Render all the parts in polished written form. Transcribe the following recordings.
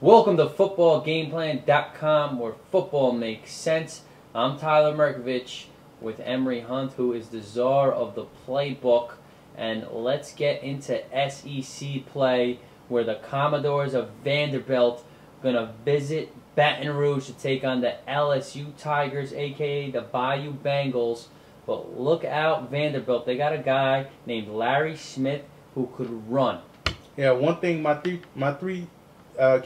Welcome to footballgameplan.com, where football makes sense. I'm Tyler Merkovich with Emery Hunt, who is the czar of the playbook. And let's get into SEC play, where the Commodores of Vanderbilt are going to visit Baton Rouge to take on the LSU Tigers, a.k.a. the Bayou Bengals. But look out, Vanderbilt. They got a guy named Larry Smith who could run. Yeah, one thing, my three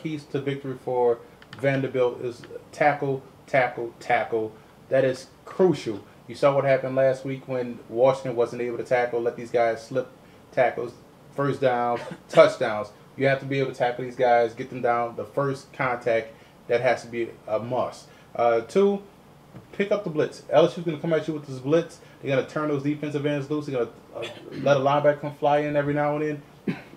keys to victory for Vanderbilt is tackle, tackle, tackle. That is crucial. You saw what happened last week when Washington wasn't able to tackle, let these guys slip tackles, first downs, touchdowns. You have to be able to tackle these guys, get them down. The first contact, that has to be a must. Two, pick up the blitz. LSU's going to come at you with this blitz. They're going to turn those defensive ends loose. They're going to let a linebacker come fly in every now and then.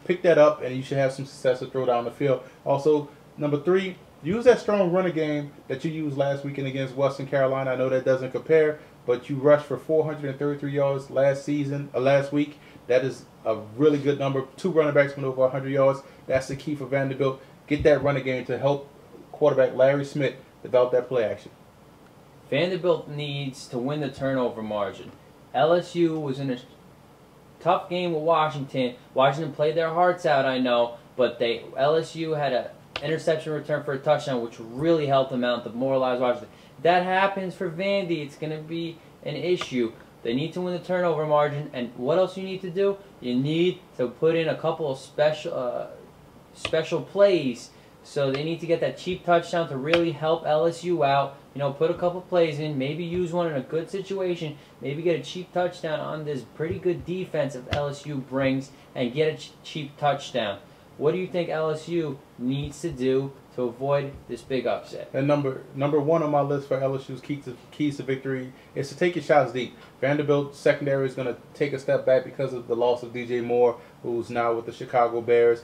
Pick that up, and you should have some success to throw down the field. Also, number three, use that strong running game that you used last weekend against Western Carolina. I know that doesn't compare, but you rushed for 433 yards last week. That is a really good number. Two running backs went over 100 yards. That's the key for Vanderbilt. Get that running game to help quarterback Larry Smith develop that play action. Vanderbilt needs to win the turnover margin. LSU was in a tough game with Washington. Washington played their hearts out, I know, but LSU had an interception return for a touchdown, which really helped them out, demoralized Washington. If that happens for Vandy, it's going to be an issue. They need to win the turnover margin, and what else you need to do? You need to put in a couple of special plays. So they need to get that cheap touchdown to really help LSU out. You know, put a couple plays in, maybe use one in a good situation, maybe get a cheap touchdown on this pretty good defense that LSU brings, and get a cheap touchdown. What do you think LSU needs to do to avoid this big upset? And number one on my list for LSU's keys to victory is to take your shots deep. Vanderbilt's secondary is going to take a step back because of the loss of DJ Moore, who's now with the Chicago Bears.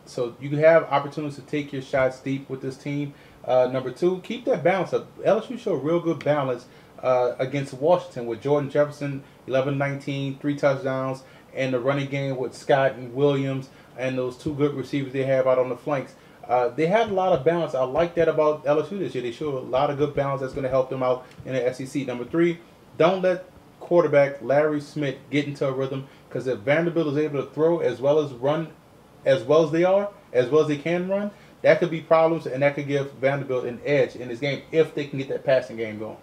So you have opportunities to take your shots deep with this team. Number two, keep that balance up. LSU showed real good balance against Washington with Jordan Jefferson, 11-19, 3 touchdowns, and the running game with Scott and Williams and those two good receivers they have out on the flanks. They had a lot of balance. I like that about LSU this year. They showed a lot of good balance that's going to help them out in the SEC. Number three, don't let quarterback Larry Smith get into a rhythm, because if Vanderbilt is able to throw as well as run as well as they can run, that could be problems, and that could give Vanderbilt an edge in this game if they can get that passing game going.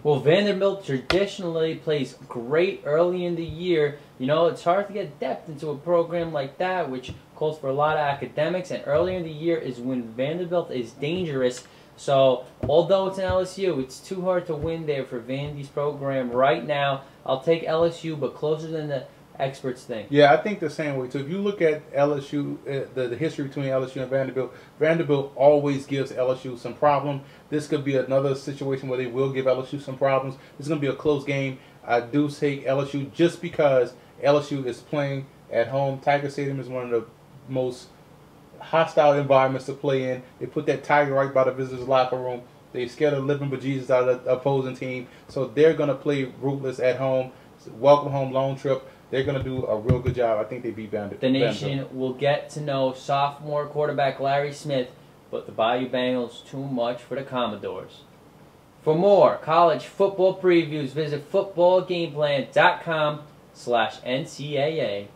Well, Vanderbilt traditionally plays great early in the year. You know, it's hard to get depth into a program like that, which calls for a lot of academics, and earlier in the year is when Vanderbilt is dangerous. So, although it's an LSU, it's too hard to win there for Vandy's program right now. I'll take LSU, but closer than the experts think. Yeah, I think the same way too. If you look at LSU, the history between LSU and Vanderbilt, Vanderbilt always gives LSU some problem. This could be another situation where they will give LSU some problems. It's going to be a close game. I do take LSU just because LSU is playing at home. Tiger Stadium is one of the most hostile environments to play in. They put that tiger right by the visitors' locker room. They scared the living bejesus out of the opposing team. So they're going to play ruthless at home. Welcome home long trip. They're going to do a real good job. I think they beat Vanderbilt. The nation will get to know sophomore quarterback Larry Smith, but the Bayou Bengals too much for the Commodores. For more college football previews, visit footballgameplan.com/NCAA.